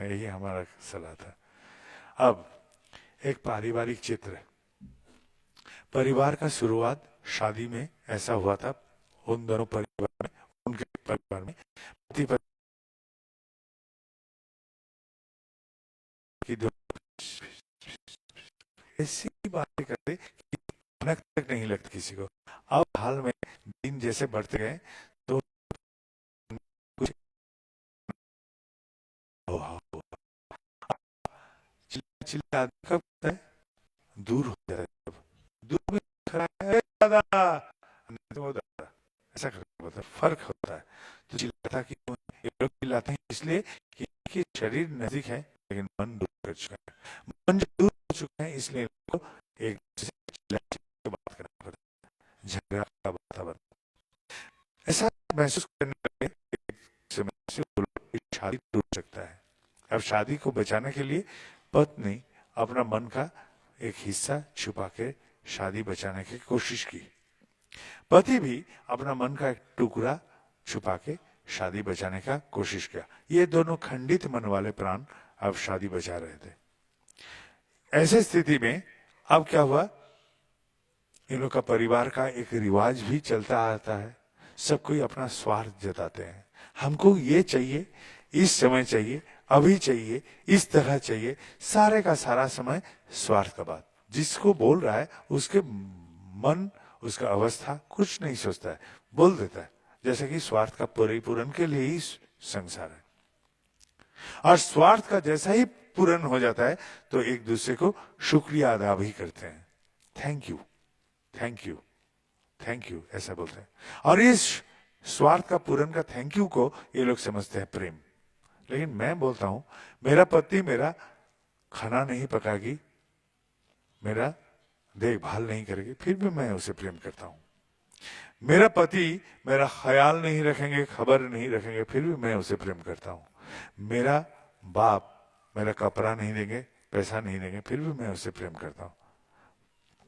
यही हमारा सलाह था। अब एक पारिवारिक चित्र। परिवार का शुरुआत शादी में ऐसा हुआ था, उन दोनों परिवार में, उनके परिवार में पति पत्नी की ऐसी बातें करते कि भनक तक नहीं लगती किसी को। अब हाल में दिन जैसे बढ़ते गए तो कुछ चिल्ला चिल्ला आदमी कब होता है, दूर हो जाता है। जब दूर में खड़ा है, "अरे दादा", नहीं तो वो दादा, ऐसा करके होता है, फर्क होता है। तो चिल्लाता क्यों है? ये लोग चिल्लाते हैं इसलिए कि इनके शरीर नजदीक है लेकिन मन दूर कर चुका है। मन जब दूर हो चुका है इसलिए इनको एक दूसरे से चिल्ला चिल्ला के बात करना पड़ता है, झगड़ा का वातावरण ऐसा महसूस करने लगे। एक समय से वो लोग की शादी टूट सकता है। अब शादी को बचाने के लिए पत्नी अपना मन का एक हिस्सा छुपा के शादी बचाने की कोशिश की, पति भी अपना मन का एक टुकड़ा छुपा के शादी बचाने का कोशिश किया। ये दोनों खंडित मन वाले प्राण अब शादी बचा रहे थे। ऐसे स्थिति में अब क्या हुआ, इन लोग का परिवार का एक रिवाज भी चलता आता है। सब कोई अपना स्वार्थ जताते हैं, हमको ये चाहिए, इस समय चाहिए, अभी चाहिए, इस तरह चाहिए, सारे का सारा समय स्वार्थ का बात। जिसको बोल रहा है उसके मन, उसका अवस्था कुछ नहीं सोचता है, बोल देता है, जैसे कि स्वार्थ का परिपूरण के लिए ही संसार है। और स्वार्थ का जैसा ही पूर्ण हो जाता है तो एक दूसरे को शुक्रिया अदा भी करते हैं, thank you, thank you, thank you, ऐसा बोलते हैं। और इस स्वार्थ का पूर्ण का थैंक यू को ये लोग समझते हैं प्रेम। लेकिन मैं बोलता हूं, मेरा पति मेरा खाना नहीं पकाएगी, मेरा देखभाल नहीं करेगी, फिर भी मैं उसे प्रेम करता हूं। मेरा पति मेरा ख्याल नहीं रखेंगे, खबर नहीं रखेंगे, फिर भी मैं उसे प्रेम करता हूं। मेरा बाप मेरा कपड़ा नहीं देंगे, पैसा नहीं देंगे, फिर भी मैं उसे प्रेम करता हूं।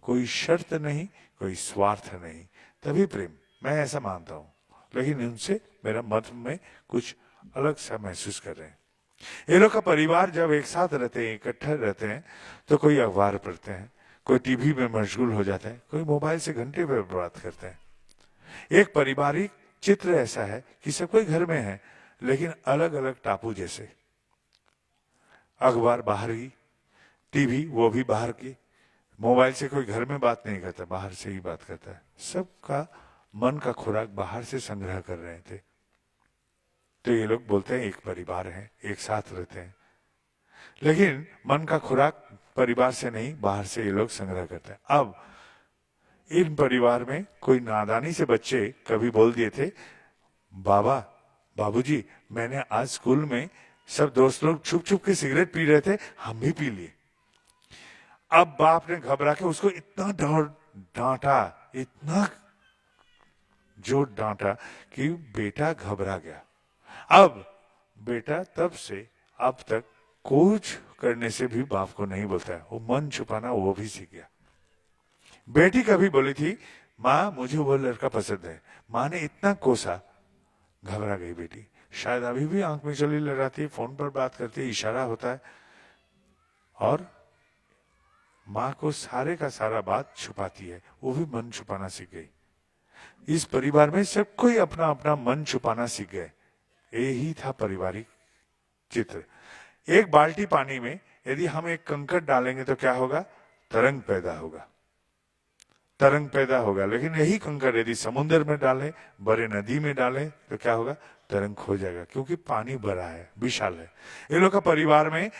कोई शर्त नहीं, कोई स्वार्थ नहीं, तभी प्रेम, मैं ऐसा मानता हूं। लेकिन उनसे मेरा मत में कुछ अलग सा महसूस कर रहे हैं। ये लोग का परिवार जब एक साथ रहते हैं, इकट्ठे रहते हैं, तो कोई अखबार पढ़ते हैं, कोई टीवी में मशगूल हो जाते हैं, कोई मोबाइल से घंटे पर बात करते हैं। एक पारिवारिक चित्र ऐसा है कि सब कोई घर में है लेकिन अलग अलग टापू जैसे। अखबार बाहर की, टीवी वो भी बाहर की, मोबाइल से कोई घर में बात नहीं करता, बाहर से ही बात करता है। सबका मन का खुराक बाहर से संग्रह कर रहे थे। तो ये लोग बोलते हैं एक परिवार है, एक साथ रहते हैं, लेकिन मन का खुराक परिवार से नहीं, बाहर से ये लोग संग्रह करते हैं। अब इन परिवार में कोई नादानी से बच्चे कभी बोल दिए थे, बाबा, बाबूजी, मैंने आज स्कूल में सब दोस्त लोग छुप छुप के सिगरेट पी रहे थे, हम भी पी लिए। अब बाप ने घबरा के उसको इतना डांटा, इतना जोर डांटा कि बेटा घबरा गया। अब बेटा तब से अब तक कुछ करने से भी बाप को नहीं बोलता है, वो मन छुपाना वो भी सीख गया। बेटी कभी बोली थी, माँ मुझे वो लड़का पसंद है, माँ ने इतना कोसा, घबरा गई बेटी। शायद अभी भी आंख में चली लगाती है, फोन पर बात करती है, इशारा होता है, और माँ को सारे का सारा बात छुपाती है, वो भी मन छुपाना सीख गई। इस परिवार में सब कोई अपना अपना मन छुपाना सीख गए। यही था पारिवारिक चित्र। एक बाल्टी पानी में यदि हम एक कंकड़ डालेंगे तो क्या होगा, तरंग पैदा होगा, तरंग पैदा होगा। लेकिन यही कंकड़ यदि समुद्र में डालें, बड़े नदी में डालें तो क्या होगा, तरंग खो जाएगा, क्योंकि पानी बड़ा है, विशाल है। ये लोग का परिवार में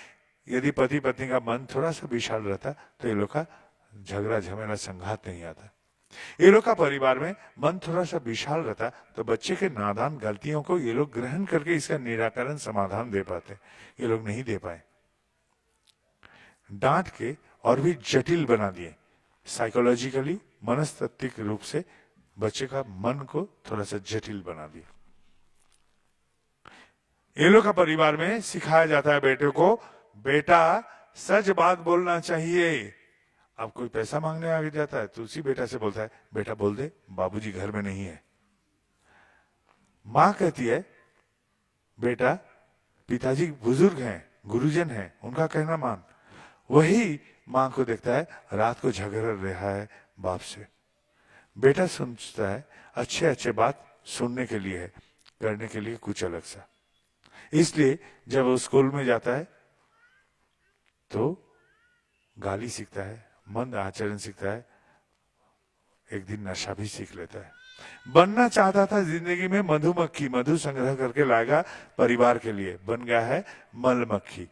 यदि पति पत्नी का मन थोड़ा सा विशाल रहता तो ये लोग का झगड़ा झमेला संघात नहीं आता। ये लोग का परिवार में मन थोड़ा सा विशाल रहता तो बच्चे के नादान गलतियों को ये लोग ग्रहण करके इसका निराकरण समाधान दे पाते, ये लोग नहीं दे पाए, डांट के और भी जटिल बना दिए। साइकोलॉजिकली, मनस्तात्विक रूप से बच्चे का मन को थोड़ा सा जटिल बना दिया। ये लोग का परिवार में सिखाया जाता है बेटे को, बेटा सच बात बोलना चाहिए। अब कोई पैसा मांगने आ जाता है तो उसी बेटा से बोलता है, बेटा बोल दे बाबूजी घर में नहीं है। मां कहती है, बेटा पिताजी बुजुर्ग हैं, गुरुजन है, उनका कहना मान। वही माँ को देखता है रात को झगड़ रहा है बाप से, बेटा सोचता है अच्छे अच्छे बात सुनने के लिए है, करने के लिए कुछ अलग सा। इसलिए जब वो स्कूल में जाता है तो गाली सीखता है, मंद आचरण सीखता है, एक दिन नशा भी सीख लेता है। बनना चाहता था जिंदगी में मधुमक्खी, मधु संग्रह करके लाएगा परिवार के लिए, बन गया है मलमक्खी,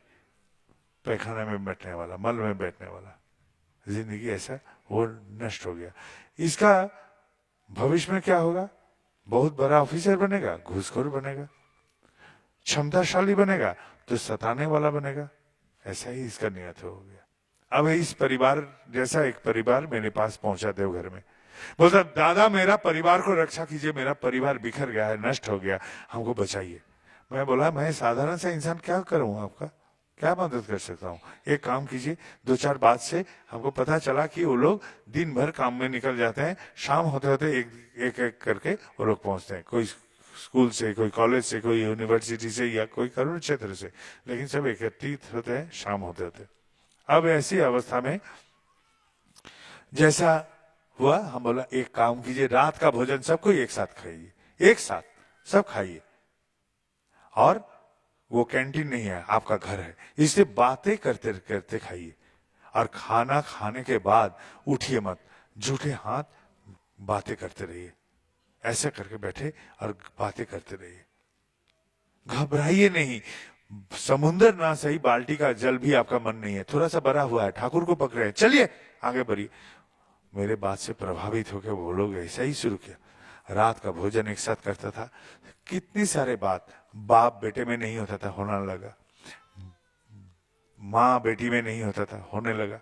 पैखाना में बैठने वाला, मल में बैठने वाला। जिंदगी ऐसा वो नष्ट हो गया। इसका भविष्य में क्या होगा? बहुत बड़ा ऑफिसर बनेगा, घूसखोर बनेगा, क्षमताशाली बनेगा तो सताने वाला बनेगा। ऐसा ही इसका नियत हो गया। अब इस परिवार जैसा एक परिवार मेरे पास पहुंचा देवघर में, बोलता दादा मेरा परिवार को रक्षा कीजिए, मेरा परिवार बिखर गया है, नष्ट हो गया, हमको बचाइए। मैं बोला मैं साधारण सा इंसान क्या करूं, आपका क्या मदद कर सकता हूँ? एक काम कीजिए, दो चार बात से हमको पता चला कि वो लोग दिन भर काम में निकल जाते हैं, शाम होते होते एक एक करके वो लोग पहुंचते हैं, कोई स्कूल से, कोई कॉलेज से, कोई यूनिवर्सिटी से या कोई करुण क्षेत्र से, लेकिन सब एकत्रित होते हैं शाम होते होते। अब ऐसी अवस्था में जैसा हुआ, हम बोला एक काम कीजिए, रात का भोजन सबको एक साथ खाइए, एक साथ सब खाइए, और वो कैंटीन नहीं है, आपका घर है, इसलिए बातें करते करते खाइए, और खाना खाने के बाद उठिए मत, झूठे हाथ बातें करते रहिए, ऐसे करके बैठे और बातें करते रहिए, घबराइए नहीं। समुन्द्र ना सही, बाल्टी का जल भी आपका मन नहीं है, थोड़ा सा भरा हुआ है, ठाकुर को पकड़े हैं, चलिए आगे बढ़िए। मेरे बात से प्रभावित होकर वो लोग ऐसा ही शुरू किया, रात का भोजन एक साथ करता था, कितनी सारे बात बाप बेटे में नहीं होता था, होने लगा, माँ बेटी में नहीं होता था, होने लगा,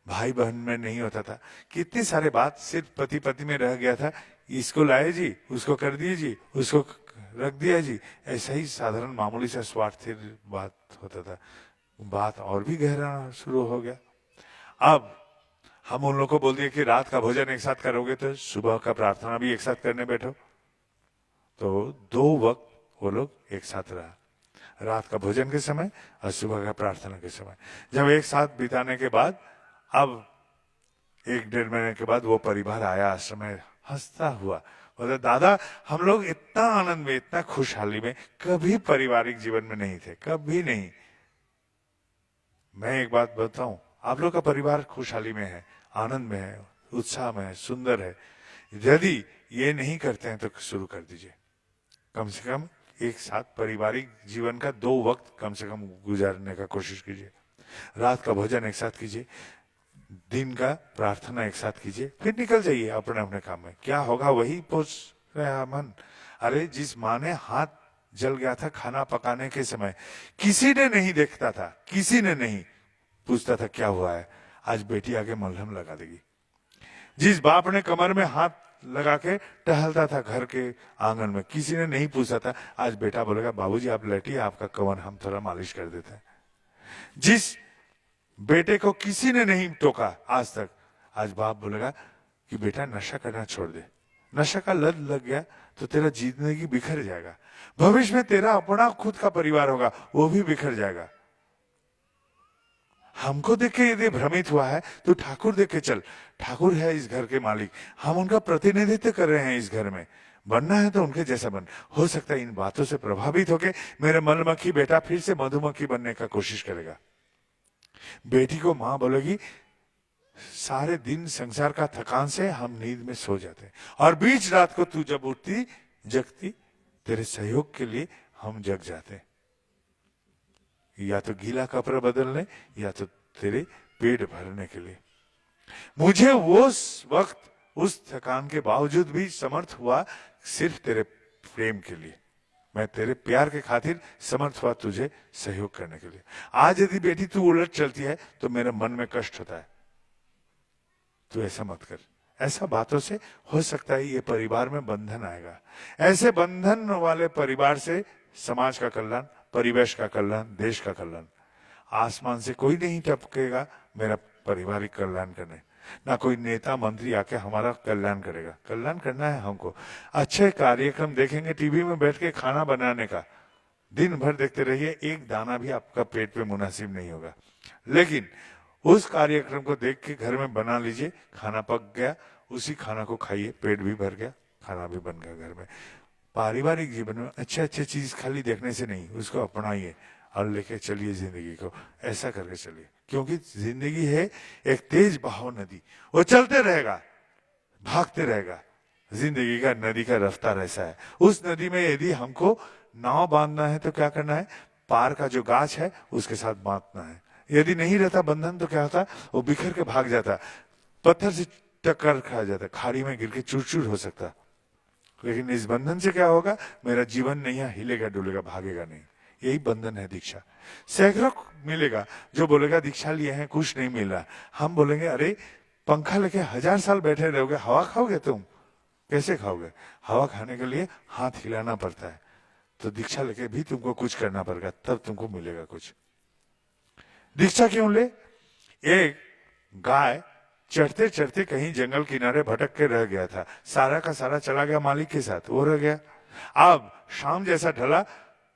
भाई बहन में नहीं होता था, कितनी सारे बात सिर्फ पति पति में रह गया था, इसको लाए जी, उसको कर दिए जी, उसको रख दिया जी, ऐसा ही साधारण मामूली सा स्वार्थी बात होता था। बात और भी गहरा शुरू हो गया। अब हम उन लोगों को बोल दिए कि रात का भोजन एक साथ करोगे तो सुबह का प्रार्थना भी एक साथ करने बैठो, तो 2 वक्त वो लोग एक साथ रहा, रात का भोजन के समय और सुबह का प्रार्थना के समय। जब एक साथ बिताने के बाद, अब 1-1.5 महीने के बाद वो परिवार आया आश्रम में, हंसता हुआ, बोला दादा हम लोग इतना आनंद में, इतना खुशहाली में कभी पारिवारिक जीवन में नहीं थे, कभी नहीं। मैं एक बात बताऊं, आप लोग का परिवार खुशहाली में है, आनंद में है, उत्साह में है, सुंदर है। यदि ये नहीं करते हैं तो शुरू कर दीजिए, कम से कम एक साथ पारिवारिक जीवन का 2 वक्त कम से कम गुजारने का कोशिश कीजिए, रात का भोजन एक साथ कीजिए, दिन का प्रार्थना एक साथ कीजिए, फिर निकल जाइए अपने अपने काम में। क्या होगा वही पूछ रहा मन। अरे जिस माँ ने हाथ जल गया था खाना पकाने के समय, किसी ने नहीं देखता था, किसी ने नहीं पूछता था क्या हुआ है, आज बेटी आके मलहम लगा देगी। जिस बाप ने कमर में हाथ लगा के टहलता था घर के आंगन में, किसी ने नहीं पूछा था, आज बेटा बोलेगा बाबूजी आप लेटिए, आपका कमर हम थोड़ा मालिश कर देते हैं। जिस बेटे को किसी ने नहीं टोका आज तक, आज बाप बोलेगा कि बेटा नशा करना छोड़ दे, नशा का लत लग गया तो तेरा जिंदगी बिखर जाएगा, भविष्य में तेरा अपना खुद का परिवार होगा वो भी बिखर जाएगा। हमको देख के यदि भ्रमित हुआ है तो ठाकुर देख के चल, ठाकुर है इस घर के मालिक, हम उनका प्रतिनिधित्व कर रहे हैं इस घर में, बनना है तो उनके जैसा बन। हो सकता है इन बातों से प्रभावित होके मेरे मलमक्खी बेटा फिर से मधुमक्खी बनने का कोशिश करेगा। बेटी को माँ बोलेगी सारे दिन संसार का थकान से हम नींद में सो जाते हैं, और बीच रात को तू जब उठती जगती तेरे सहयोग के लिए हम जग जाते हैं, या तो गीला कपड़ा बदलने या तो तेरे पेट भरने के लिए। मुझे उस वक्त उस थकान के बावजूद भी समर्थ हुआ सिर्फ तेरे प्रेम के लिए, मैं तेरे प्यार के खातिर समर्थ हुआ तुझे सहयोग करने के लिए। आज यदि बेटी तू उलट चलती है तो मेरे मन में कष्ट होता है, तू ऐसा मत कर। ऐसा बातों से हो सकता है ये परिवार में बंधन आएगा, ऐसे बंधन वाले परिवार से समाज का कल्याण, परिवेश का कल्याण, देश का कल्याण, आसमान से कोई नहीं टपकेगा मेरा पारिवारिक कल्याण करने, ना कोई नेता मंत्री आके हमारा कल्याण करेगा। कल्याण करना है हमको, अच्छे कार्यक्रम देखेंगे टीवी में बैठ के खाना बनाने का, दिन भर देखते रहिए, एक दाना भी आपका पेट पे मुनासिब नहीं होगा। लेकिन उस कार्यक्रम को देख के घर में बना लीजिए, खाना पक गया, उसी खाना को खाइए, पेट भी भर गया, खाना भी बन गया घर में। पारिवारिक जीवन में अच्छे अच्छे चीज खाली देखने से नहीं, उसको अपनाइए और लेके चलिए जिंदगी को, ऐसा करके चलिए। क्योंकि जिंदगी है एक तेज बहाव नदी, वो चलते रहेगा, भागते रहेगा। जिंदगी का नदी का रफ्तार ऐसा है। उस नदी में यदि हमको नाव बांधना है तो क्या करना है, पार का जो गाछ है उसके साथ बांधना है। यदि नहीं रहता बंधन तो क्या होता, वो बिखर के भाग जाता, पत्थर से टक्कर खा जाता, खाड़ी में गिर के चूर चूर हो सकता। लेकिन इस बंधन से क्या होगा, मेरा जीवन नहीं है, हिलेगा डुलेगा, भागेगा नहीं। यही बंधन है दीक्षा। सैकड़ों मिलेगा जो बोलेगा दीक्षा लिए हैं कुछ नहीं मिल रहा। हम बोलेंगे अरे पंखा लेके 1000 साल बैठे रहोगे, हवा खाओगे तुम? कैसे खाओगे? हवा खाने के लिए हाथ हिलाना पड़ता है। तो दीक्षा लेके भी तुमको कुछ करना पड़ेगा, तब तुमको मिलेगा कुछ। दीक्षा क्यों ले? एक गाय चढ़ते चढ़ते कहीं जंगल किनारे भटक के रह गया था, सारा का सारा चला गया मालिक के साथ, वो रह गया। अब शाम जैसा ढला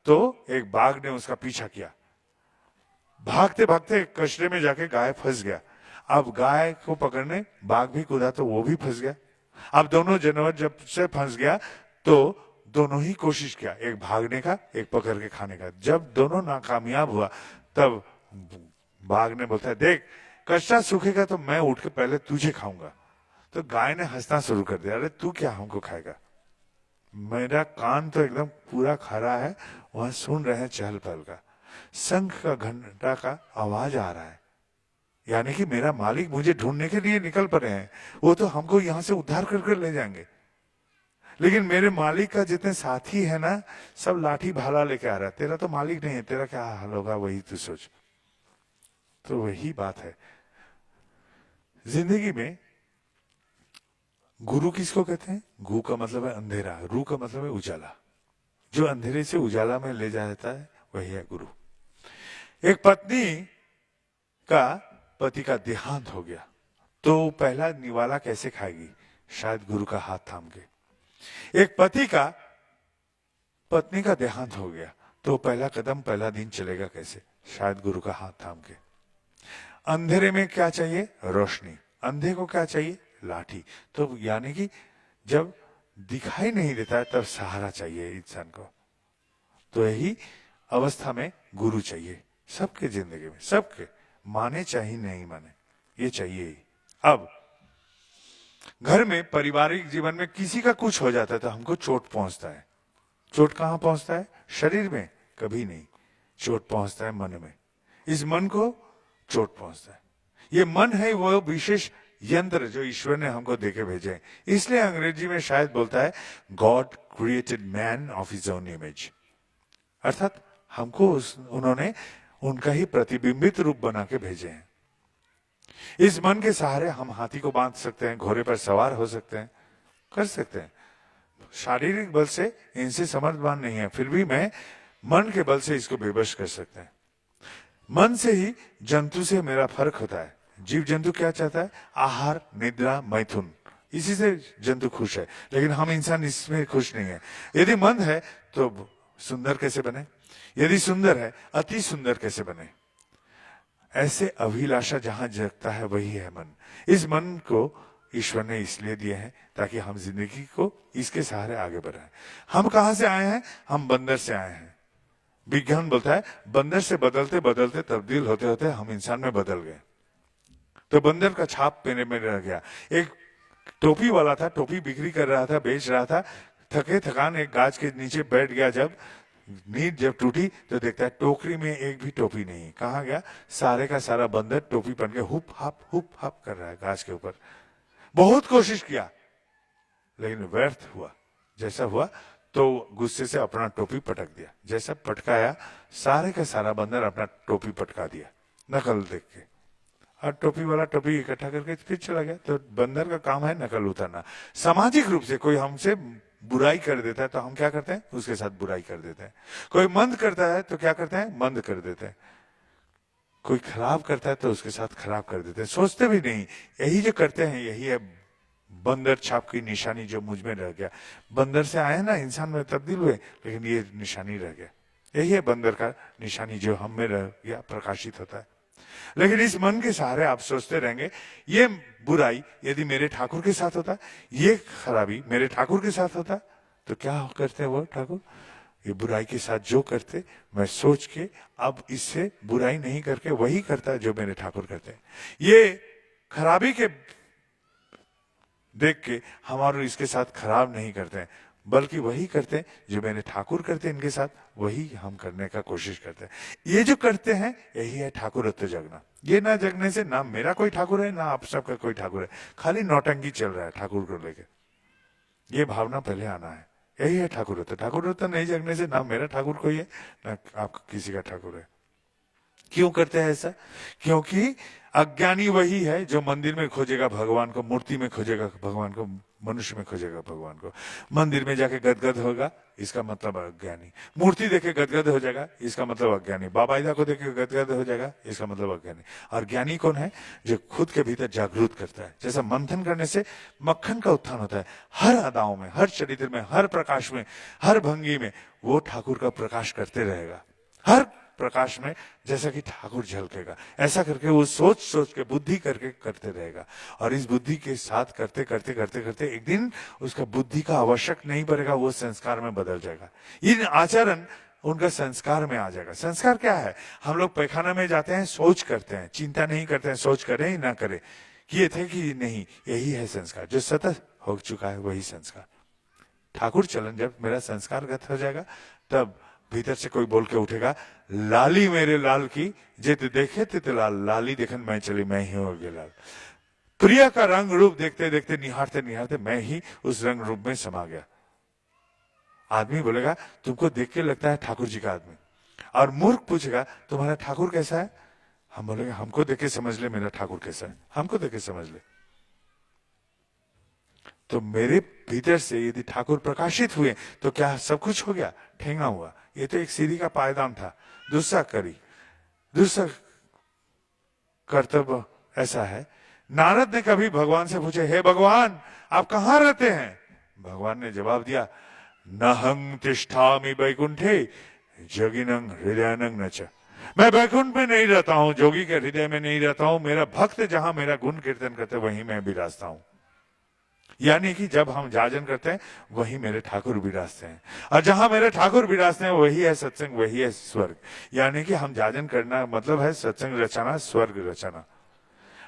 तो एक बाघ ने उसका पीछा किया, भागते भागते कचरे में जाके गाय फंस गया। अब गाय को पकड़ने बाघ भी कूदा तो वो भी फंस गया। अब दोनों जानवर जब से फंस गया तो दोनों ही कोशिश किया, एक भागने का एक पकड़ के खाने का। जब दोनों नाकामयाब हुआ तब बाघ ने बोलता है देख कच्चा सूखेगा तो मैं उठ के पहले तुझे खाऊंगा। तो गाय ने हंसना शुरू कर दिया, अरे तू क्या हमको खाएगा? मेरा कान तो एकदम पूरा खरा है, वहां सुन रहे हैं चहल पहल का, शंख का घंटा का आवाज आ रहा है, यानी कि मेरा मालिक मुझे ढूंढने के लिए निकल पड़े हैं। वो तो हमको यहां से उद्धार कर ले जाएंगे। लेकिन मेरे मालिक का जितने साथी है ना, सब लाठी भाला लेके आ रहा है। तेरा तो मालिक नहीं है, तेरा क्या हाल होगा वही तू सोच। तो वही बात है जिंदगी में। गुरु किसको कहते हैं? गु का मतलब है अंधेरा, रू का मतलब है उजाला। जो अंधेरे से उजाला में ले जाता है वही है गुरु। एक पत्नी का पति का देहांत हो गया तो पहला निवाला कैसे खाएगी? शायद गुरु का हाथ थाम के। एक पति का पत्नी का देहांत हो गया तो पहला कदम पहला दिन चलेगा कैसे? शायद गुरु का हाथ थाम के। अंधेरे में क्या चाहिए? रोशनी। अंधे को क्या चाहिए? लाठी। तो यानी कि जब दिखाई नहीं देता है तब सहारा चाहिए इंसान को। तो यही अवस्था में गुरु चाहिए सबके जिंदगी में, सबके, माने चाहे नहीं माने, ये चाहिए ही। अब घर में पारिवारिक जीवन में किसी का कुछ हो जाता है तो हमको चोट पहुंचता है। चोट कहां पहुंचता है? शरीर में कभी नहीं, चोट पहुंचता है मन में। इस मन को चोट पहुंचता है। ये मन है वो विशेष यंत्र जो ईश्वर ने हमको देके भेजे हैं। इसलिए अंग्रेजी में शायद बोलता है God created man of his own image, अर्थात हमको उन्होंने उनका ही प्रतिबिंबित रूप बना के भेजे हैं। इस मन के सहारे हम हाथी को बांध सकते हैं, घोड़े पर सवार हो सकते हैं, कर सकते हैं। शारीरिक बल से इनसे समर्थवान नहीं है, फिर भी मैं मन के बल से इसको बेबस कर सकते हैं। मन से ही जंतु से मेरा फर्क होता है। जीव जंतु क्या चाहता है? आहार, निद्रा, मैथुन, इसी से जंतु खुश है। लेकिन हम इंसान इसमें खुश नहीं है। यदि मन है तो सुंदर कैसे बने? यदि सुंदर है अति सुंदर कैसे बने? ऐसे अभिलाषा जहां जगता है वही है मन। इस मन को ईश्वर ने इसलिए दिए हैं ताकि हम जिंदगी को इसके सहारे आगे बढ़ाएं। हम कहां से आए हैं? हम बंदर से आए हैं। विज्ञान बोलता है बंदर से बदलते बदलते तब्दील होते होते हम इंसान में बदल गए। तो बंदर का छाप मेरे में रह गया। एक टोपी वाला था, टोपी बिक्री कर रहा था, बेच रहा था, थके थकान एक गाछ के नीचे बैठ गया। जब नींद जब टूटी तो देखता है टोकरी में एक भी टोपी नहीं। कहाँ गया? सारे का सारा बंदर टोपी पहन के हुप हाप कर रहा है घास के ऊपर। बहुत कोशिश किया लेकिन व्यर्थ हुआ। जैसा हुआ तो गुस्से से अपना टोपी पटक दिया। जैसा पटकाया सारे का सारा बंदर अपना टोपी पटका दिया नकल देख के, और टोपी वाला टोपी इकट्ठा करके फिर चला गया। तो बंदर का काम है नकल उतारना। सामाजिक रूप से कोई हमसे बुराई कर देता है तो हम क्या करते हैं? उसके साथ बुराई कर देते हैं। कोई मंद करता है तो क्या करते हैं? मंद कर देते हैं। कोई खराब करता है तो उसके साथ खराब कर देते हैं, सोचते भी नहीं। यही जो करते हैं यही है बंदर छाप की निशानी जो मुझ में रह गया। बंदर से आए ना, इंसान में तब्दील हुए, लेकिन ये निशानी रह गया। यही है बंदर का निशानी जो हम में रह गया, प्रकाशित होता है। लेकिन इस मन के सहारे आप सोचते रहेंगे, ये बुराई यदि मेरे ठाकुर के साथ होता, ये खराबी मेरे ठाकुर के साथ होता, तो क्या करते वो ठाकुर? ये बुराई के साथ जो करते, मैं सोच के अब इससे बुराई नहीं करके वही करता जो मेरे ठाकुर करते। ये खराबी के देख के हमारे इसके साथ खराब नहीं करते हैं, बल्कि वही करते हैं जो मेरे ठाकुर करते हैं इनके साथ, वही हम करने का कोशिश करते हैं। ये जो करते हैं यही है ठाकुरत्व जगना। ये ना जगने से ना मेरा कोई ठाकुर है ना आप सबका कोई ठाकुर है, खाली नौटंकी चल रहा है ठाकुर को लेकर। ये भावना पहले आना है, यही है ठाकुरत्व। ठाकुरत्व नहीं जगने से ना मेरा ठाकुर कोई है ना आपका किसी का ठाकुर है। क्यों करते हैं ऐसा? क्योंकि अज्ञानी वही है जो मंदिर में खोजेगा भगवान को, मूर्ति में खोजेगा भगवान को, मनुष्य में खोजेगा भगवान को। मंदिर में जाके गदगद होगा, इसका मतलब अज्ञानी। मूर्ति देखे गदगद हो जाएगा, इसका मतलब अज्ञानी। बाबाईदा को देखे गदगद हो जाएगा, इसका मतलब अज्ञानी। और ज्ञानी कौन है? जो खुद के भीतर जागरूक करता है। जैसा मंथन करने से मक्खन का उत्थान होता है, हर अदाओं में, हर चरित्र में, हर प्रकाश में, हर भंगी में वो ठाकुर का प्रकाश करते रहेगा। हर प्रकाश में जैसा कि ठाकुर झलकेगा, ऐसा करके वो सोच सोच के, बुद्धि करके करते रहेगा। और इस बुद्धि के साथ करते करते करते करते एक दिन उसका बुद्धि का आवश्यक नहीं पड़ेगा, वो संस्कार में बदल जाएगा। ये आचरण उनका संस्कार में आ जाएगा। संस्कार क्या है? हम लोग पैखाना में जाते हैं, सोच करते हैं, चिंता नहीं करते हैं, सोच करें ही ना करें, किए थे कि नहीं, यही है संस्कार। जो सतत हो चुका है वही संस्कार। ठाकुर चलन जब मेरा संस्कारगत हो जाएगा, तब भीतर से कोई बोल के उठेगा, लाली मेरे लाल की जित देखे तित लाल, लाली देखन मैं चली मैं ही हो गया लाल। प्रिया का रंग रूप देखते देखते, निहारते निहारते मैं ही उस रंग रूप में समा गया। आदमी बोलेगा तुमको देख के लगता है ठाकुर जी का आदमी। और मूर्ख पूछेगा तुम्हारा ठाकुर कैसा है? हम बोलेंगे हमको देख के समझ ले मेरा ठाकुर कैसा है, हमको देख के समझ ले। तो मेरे भीतर से यदि ठाकुर प्रकाशित हुए तो क्या सब कुछ हो गया? ठेंगा हुआ। ये तो एक सीढ़ी का पायदान था। दूसरा करी, दूसरा कर्तव्य ऐसा है। नारद ने कभी भगवान से पूछे, हे भगवान आप कहाँ रहते हैं? भगवान ने जवाब दिया, नहं तिष्ठामि वैकुंठे जोगिनं हृदयानं नच। मैं वैकुंठ में नहीं रहता हूं, जोगी के हृदय में नहीं रहता हूं। मेरा भक्त जहां मेरा गुण कीर्तन करते वहीं मैं विराजता हूं। यानी कि जब हम जाजन करते हैं वही मेरे ठाकुर विराजते हैं, और जहां मेरे ठाकुर विराजते हैं वही है सत्संग, वही है स्वर्ग। यानी कि हम जाजन करना मतलब है सत्संग रचाना, स्वर्ग रचाना।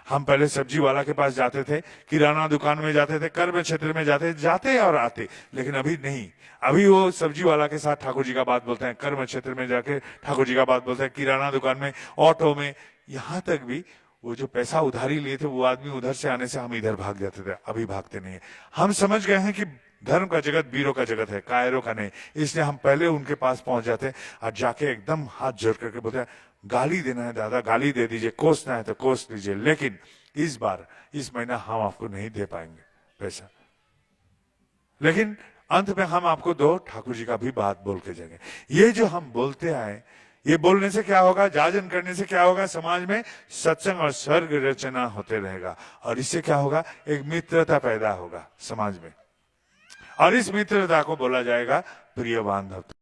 हम पहले सब्जी वाला के पास जाते थे, किराना दुकान में जाते थे, कर्म क्षेत्र में जाते और आते। लेकिन अभी नहीं, अभी वो सब्जी वाला के साथ ठाकुर जी का बात बोलते हैं, कर्म क्षेत्र में जाके ठाकुर जी का बात बोलते हैं, किराना दुकान में, ऑटो में, यहां तक भी वो जो पैसा उधारी लिए थे वो आदमी उधर से आने से हम इधर भाग जाते थे, अभी भागते नहीं है। हम समझ गए हैं कि धर्म का जगत वीरों का जगत है, कायरों का नहीं। इसलिए हम पहले उनके पास पहुंच जाते हैं और जाके एकदम हाथ जोड़ करके बोलते हैं, गाली देना है दादा गाली दे दीजिए, कोसना है तो कोस लीजिए, लेकिन इस बार इस महीना हम आपको नहीं दे पाएंगे पैसा, लेकिन अंत में हम आपको दो ठाकुर जी का भी बात बोल के जाएंगे। ये जो हम बोलते आए, ये बोलने से क्या होगा? जाजन करने से क्या होगा? समाज में सत्संग और स्वर्ग रचना होते रहेगा। और इससे क्या होगा? एक मित्रता पैदा होगा समाज में, और इस मित्रता को बोला जाएगा प्रिय बांधवता।